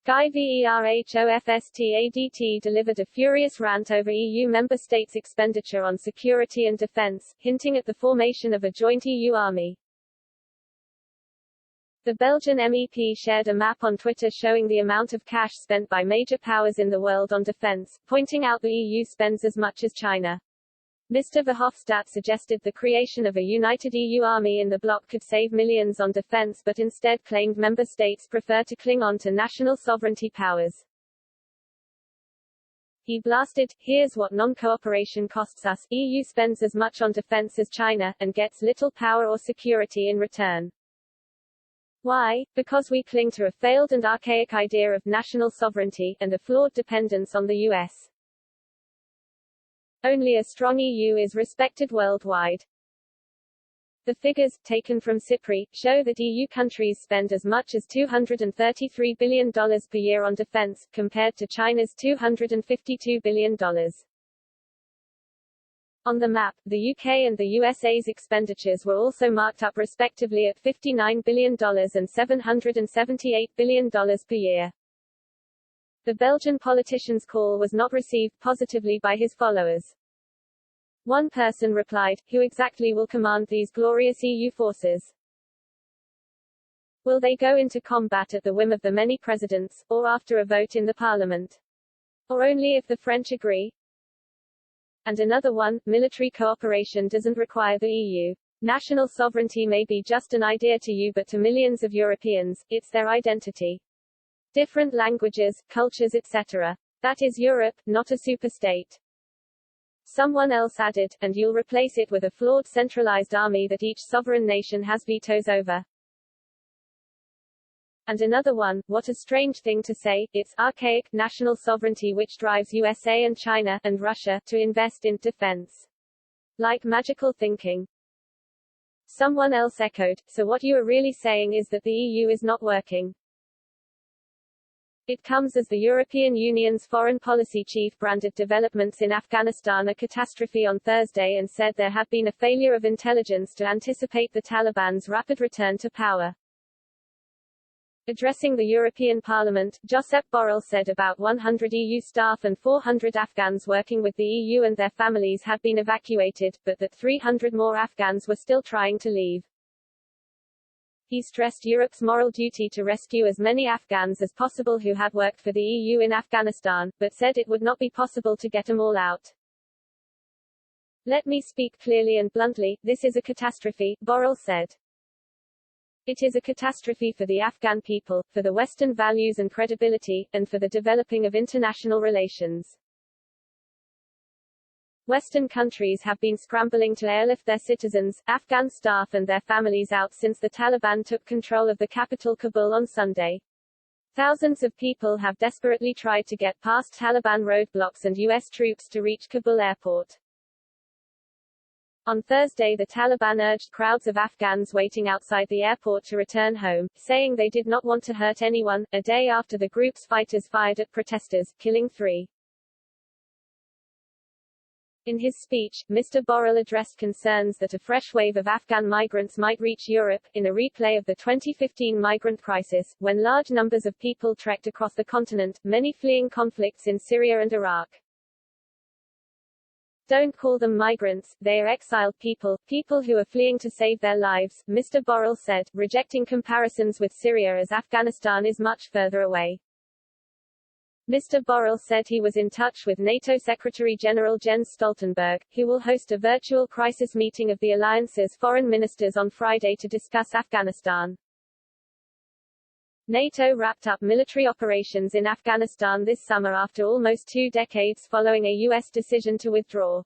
Guy Verhofstadt delivered a furious rant over EU member states' expenditure on security and defence, hinting at the formation of a joint EU army. The Belgian MEP shared a map on Twitter showing the amount of cash spent by major powers in the world on defence, pointing out the EU spends as much as China. Mr. Verhofstadt suggested the creation of a united EU army in the bloc could save millions on defence but instead claimed member states prefer to cling on to national sovereignty powers. He blasted, "Here's what non-cooperation costs us, EU spends as much on defence as China, and gets little power or security in return. Why? Because we cling to a failed and archaic idea of national sovereignty, and a flawed dependence on the US. Only a strong EU is respected worldwide." The figures, taken from CIPRI, show that EU countries spend as much as $233 billion per year on defense, compared to China's $252 billion. On the map, the UK and the USA's expenditures were also marked up respectively at $59 billion and $778 billion per year. The Belgian politician's call was not received positively by his followers. One person replied, "Who exactly will command these glorious EU forces? Will they go into combat at the whim of the many presidents, or after a vote in the parliament? Or only if the French agree?" And another one, "Military cooperation doesn't require the EU. National sovereignty may be just an idea to you, but to millions of Europeans, it's their identity. Different languages, cultures etc. That is Europe, not a superstate." Someone else added, "And you'll replace it with a flawed centralized army that each sovereign nation has vetoes over." And another one, "What a strange thing to say, it's archaic, national sovereignty which drives USA and China, and Russia, to invest in defense. Like magical thinking." Someone else echoed, "So what you are really saying is that the EU is not working." It comes as the European Union's foreign policy chief branded developments in Afghanistan a catastrophe on Thursday and said there had been a failure of intelligence to anticipate the Taliban's rapid return to power. Addressing the European Parliament, Josep Borrell said about 100 EU staff and 400 Afghans working with the EU and their families had been evacuated, but that 300 more Afghans were still trying to leave. He stressed Europe's moral duty to rescue as many Afghans as possible who had worked for the EU in Afghanistan, but said it would not be possible to get them all out. "Let me speak clearly and bluntly, this is a catastrophe," Borrell said. "It is a catastrophe for the Afghan people, for the Western values and credibility, and for the developing of international relations. Western countries have been scrambling to airlift their citizens, Afghan staff and their families out since the Taliban took control of the capital Kabul on Sunday. Thousands of people have desperately tried to get past Taliban roadblocks and U.S. troops to reach Kabul airport. On Thursday the Taliban urged crowds of Afghans waiting outside the airport to return home, saying they did not want to hurt anyone, a day after the group's fighters fired at protesters, killing 3. In his speech, Mr. Borrell addressed concerns that a fresh wave of Afghan migrants might reach Europe, in a replay of the 2015 migrant crisis, when large numbers of people trekked across the continent, many fleeing conflicts in Syria and Iraq. "Don't call them migrants, they are exiled people, people who are fleeing to save their lives," Mr. Borrell said, rejecting comparisons with Syria as Afghanistan is much further away. Mr. Borrell said he was in touch with NATO Secretary-General Jens Stoltenberg, who will host a virtual crisis meeting of the alliance's foreign ministers on Friday to discuss Afghanistan. NATO wrapped up military operations in Afghanistan this summer after almost 2 decades following a U.S. decision to withdraw.